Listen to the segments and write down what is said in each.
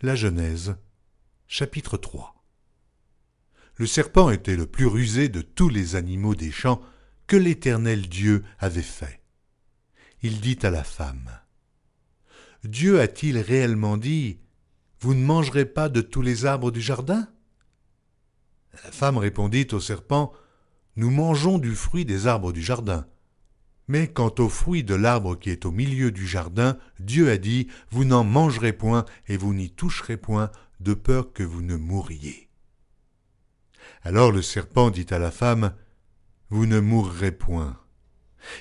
La Genèse, chapitre 3. Le serpent était le plus rusé de tous les animaux des champs que l'Éternel Dieu avait fait. Il dit à la femme, « Dieu a-t-il réellement dit, « Vous ne mangerez pas de tous les arbres du jardin ?» La femme répondit au serpent, « Nous mangeons du fruit des arbres du jardin. Mais quant au fruit de l'arbre qui est au milieu du jardin, Dieu a dit, « Vous n'en mangerez point et vous n'y toucherez point, de peur que vous ne mouriez. » Alors le serpent dit à la femme, « Vous ne mourrez point.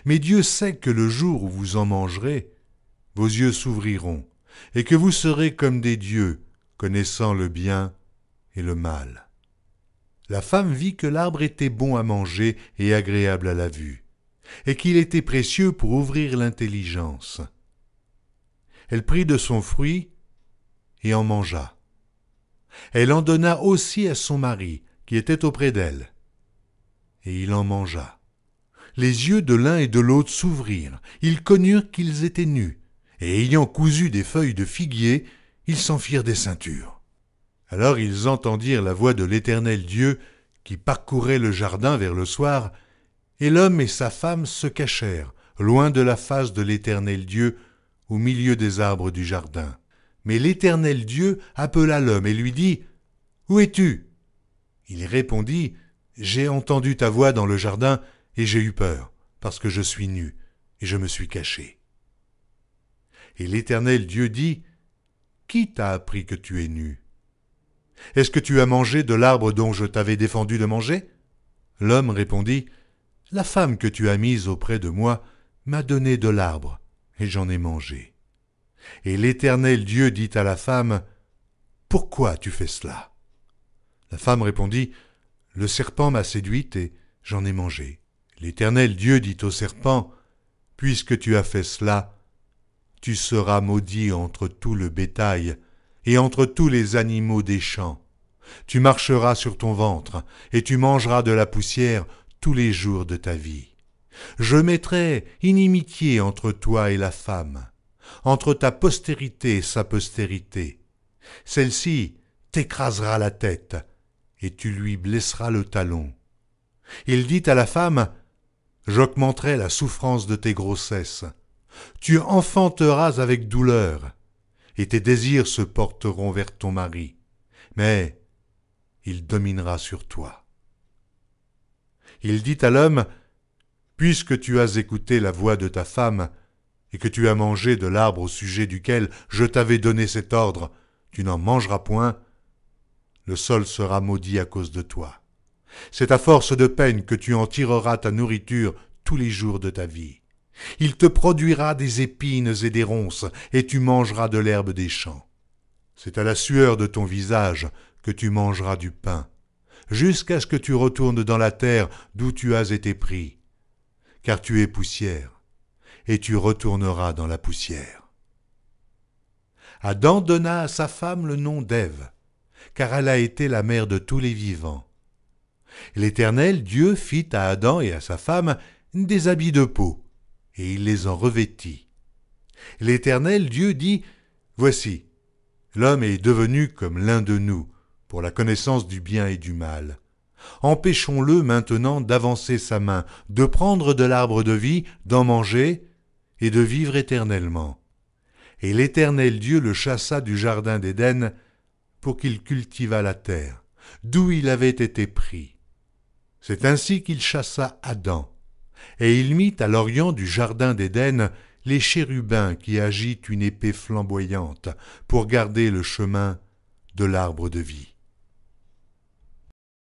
Mais Dieu sait que le jour où vous en mangerez, vos yeux s'ouvriront, et que vous serez comme des dieux, connaissant le bien et le mal. » La femme vit que l'arbre était bon à manger et agréable à la vue, et qu'il était précieux pour ouvrir l'intelligence. Elle prit de son fruit et en mangea. Elle en donna aussi à son mari, qui était auprès d'elle, et il en mangea. Les yeux de l'un et de l'autre s'ouvrirent, ils connurent qu'ils étaient nus, et ayant cousu des feuilles de figuier, ils s'en firent des ceintures. Alors ils entendirent la voix de l'Éternel Dieu qui parcourait le jardin vers le soir, et l'homme et sa femme se cachèrent, loin de la face de l'Éternel Dieu, au milieu des arbres du jardin. Mais l'Éternel Dieu appela l'homme et lui dit, « Où es-tu » Il répondit, « J'ai entendu ta voix dans le jardin, et j'ai eu peur, parce que je suis nu, et je me suis caché. » Et l'Éternel Dieu dit, « Qui t'a appris que tu es nu ? Est-ce que tu as mangé de l'arbre dont je t'avais défendu de manger ?» L'homme répondit, « La femme que tu as mise auprès de moi m'a donné de l'arbre, et j'en ai mangé. » Et l'Éternel Dieu dit à la femme, « Pourquoi tu fais cela ?» La femme répondit, « Le serpent m'a séduite et j'en ai mangé. » L'Éternel Dieu dit au serpent, « Puisque tu as fait cela, tu seras maudit entre tout le bétail et entre tous les animaux des champs. Tu marcheras sur ton ventre et tu mangeras de la poussière tous les jours de ta vie. Je mettrai inimitié entre toi et la femme, entre ta postérité et sa postérité. Celle-ci t'écrasera la tête, et tu lui blesseras le talon. » Il dit à la femme, « J'augmenterai la souffrance de tes grossesses. Tu enfanteras avec douleur, et tes désirs se porteront vers ton mari, mais il dominera sur toi. » Il dit à l'homme, « Puisque tu as écouté la voix de ta femme, et que tu as mangé de l'arbre au sujet duquel je t'avais donné cet ordre, tu n'en mangeras point, le sol sera maudit à cause de toi. C'est à force de peine que tu en tireras ta nourriture tous les jours de ta vie. Il te produira des épines et des ronces, et tu mangeras de l'herbe des champs. C'est à la sueur de ton visage que tu mangeras du pain, jusqu'à ce que tu retournes dans la terre d'où tu as été pris, car tu es poussière, et tu retourneras dans la poussière. » Adam donna à sa femme le nom d'Ève, car elle a été la mère de tous les vivants. L'Éternel Dieu fit à Adam et à sa femme des habits de peau, et il les en revêtit. L'Éternel Dieu dit, « Voici, l'homme est devenu comme l'un de nous, pour la connaissance du bien et du mal. Empêchons-le maintenant d'avancer sa main, de prendre de l'arbre de vie, d'en manger et de vivre éternellement. » Et l'Éternel Dieu le chassa du jardin d'Éden pour qu'il cultivât la terre, d'où il avait été pris. C'est ainsi qu'il chassa Adam, et il mit à l'orient du jardin d'Éden les chérubins qui agitent une épée flamboyante pour garder le chemin de l'arbre de vie.